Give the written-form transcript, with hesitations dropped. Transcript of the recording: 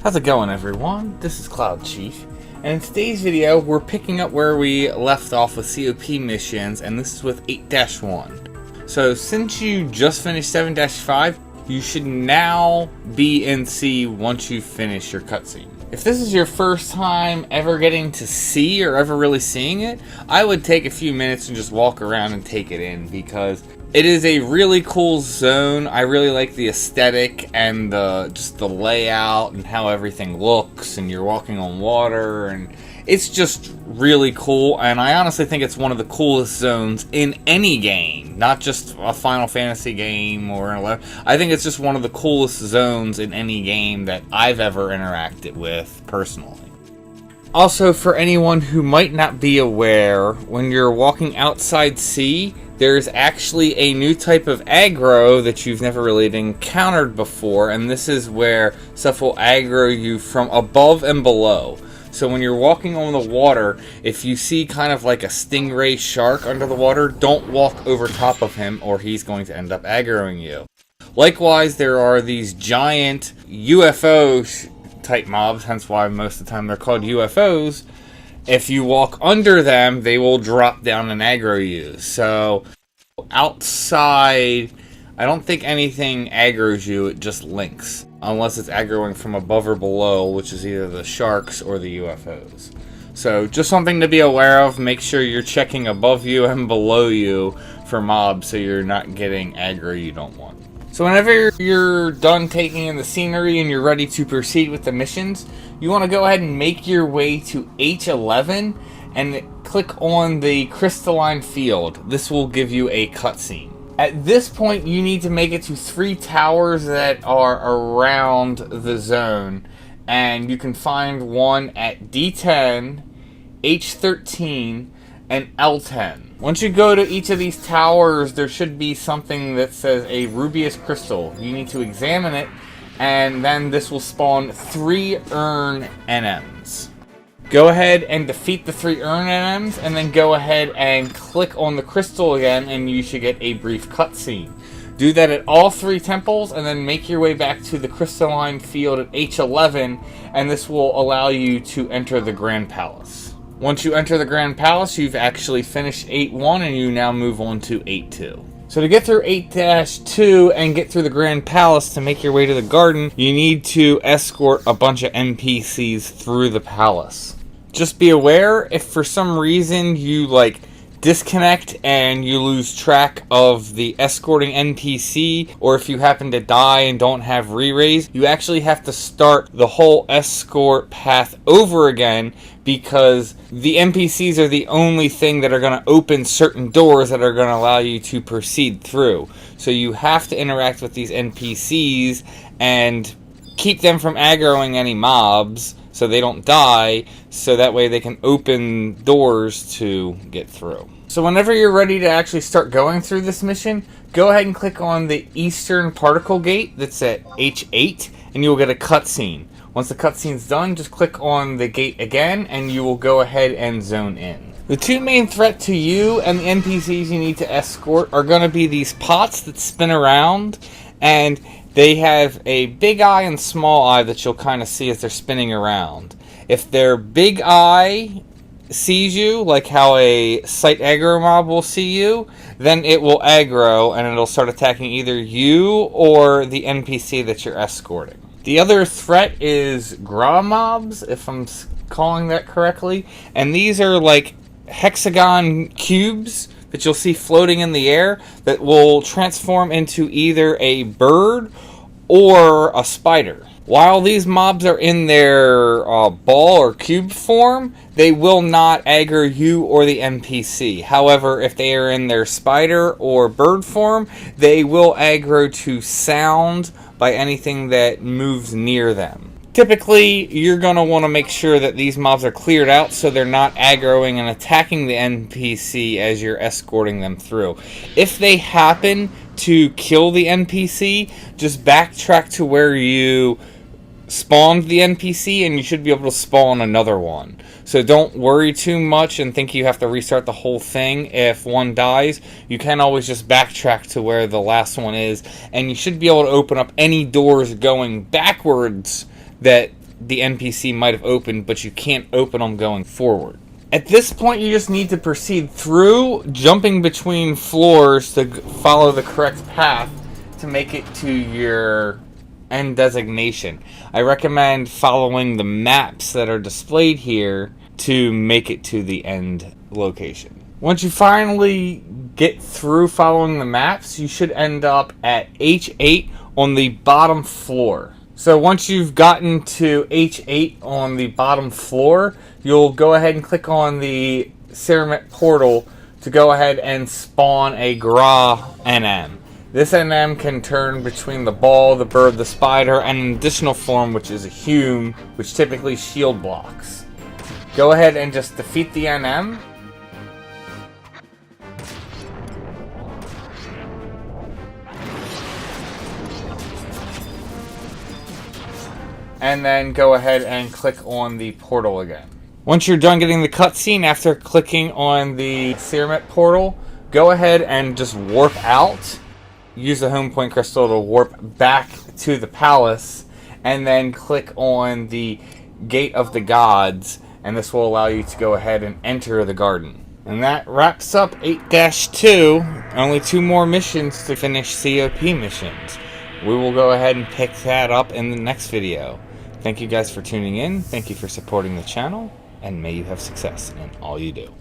How's it going, everyone? This is Cloud Chief, and in today's video we're picking up where we left off with CoP missions, and this is with 8-1. So since you just finished 7-5, you should now be in C once you finish your cutscene. If this is your first time ever getting to C or ever really seeing it, I would take a few minutes and just walk around and take it in, because it is a really cool zone. I really like the aesthetic and just the layout and how everything looks, and you're walking on water, and it's just really cool. And I honestly think it's one of the coolest zones in any game, not just a Final Fantasy game or an 11. I think it's just one of the coolest zones in any game that I've ever interacted with personally. Also, for anyone who might not be aware, when you're walking outside C, there's actually a new type of aggro that you've never really encountered before, and this is where stuff will aggro you from above and below. So when you're walking on the water, if you see kind of like a stingray shark under the water, don't walk over top of him or he's going to end up aggroing you. Likewise, there are these giant UFO type mobs, hence why most of the time they're called UFOs. If you walk under them, they will drop down and aggro you. So outside, I don't think anything aggroes you, it just links. Unless it's aggroing from above or below, which is either the sharks or the UFOs. So just something to be aware of. Make sure you're checking above you and below you for mobs so you're not getting aggro you don't want. So whenever you're done taking in the scenery and you're ready to proceed with the missions, you want to go ahead and make your way to H11 and click on the crystalline field. This will give you a cutscene. At this point, you need to make it to 3 towers that are around the zone, and you can find one at D10, H13, and L10. Once you go to each of these towers, there should be something that says a rubious crystal. You need to examine it, and then this will spawn 3 Aern NMs. Go ahead and defeat the 3 Aern NMs, and then go ahead and click on the crystal again, and you should get a brief cutscene. Do that at all 3 temples, and then make your way back to the crystalline field at H11, and this will allow you to enter the Grand Palace. Once you enter the Grand Palace, you've actually finished 8-1, and you now move on to 8-2. So to get through 8-2 and get through the Grand Palace to make your way to the garden, you need to escort a bunch of NPCs through the palace. Just be aware, if for some reason you disconnect and you lose track of the escorting NPC, or if you happen to die and don't have re-raise, you actually have to start the whole escort path over again, because the NPCs are the only thing that are going to open certain doors that are going to allow you to proceed through. So you have to interact with these NPCs and keep them from aggroing any mobs so they don't die, so that way they can open doors to get through. So whenever you're ready to actually start going through this mission, go ahead and click on the Eastern Particle Gate that's at H8, and you'll get a cutscene. Once the cutscene's done, just click on the gate again, and you will go ahead and zone in. The 2 main threats to you and the NPCs you need to escort are going to be these pots that spin around, and they have a big eye and small eye that you'll kind of see as they're spinning around. If their big eye sees you, like how a site aggro mob will see you, then it will aggro and it'll start attacking either you or the NPC that you're escorting. The other threat is Ghrah mobs, if I'm calling that correctly, and these are like hexagon cubes that you'll see floating in the air that will transform into either a bird or a spider. While these mobs are in their ball or cube form, they will not aggro you or the NPC. However, if they are in their spider or bird form, they will aggro to sound by anything that moves near them. Typically, you're going to want to make sure that these mobs are cleared out so they're not aggroing and attacking the NPC as you're escorting them through. If they happen to kill the NPC, just backtrack to where you spawned the NPC and you should be able to spawn another one. So don't worry too much and think you have to restart the whole thing if one dies. You can always just backtrack to where the last one is, and you should be able to open up any doors going backwards that the NPC might have opened, but you can't open them going forward. At this point, you just need to proceed through, jumping between floors to follow the correct path to make it to your end designation. I recommend following the maps that are displayed here to make it to the end location. Once you finally get through following the maps, you should end up at H8 on the bottom floor. So once you've gotten to H8 on the bottom floor, you'll go ahead and click on the Ceramite portal to go ahead and spawn a Ghrah NM. This NM can turn between the ball, the bird, the spider, and an additional form, which is a Hume, which typically shield blocks. Go ahead and just defeat the NM. And then go ahead and click on the portal again. Once you're done getting the cutscene after clicking on the Ceramite portal, go ahead and just warp out. Use the home point crystal to warp back to the palace, and then click on the Gate of the Gods, and this will allow you to go ahead and enter the garden. And that wraps up 8-2. Only 2 more missions to finish COP missions. We will go ahead and pick that up in the next video. Thank you guys for tuning in. Thank you for supporting the channel, and may you have success in all you do.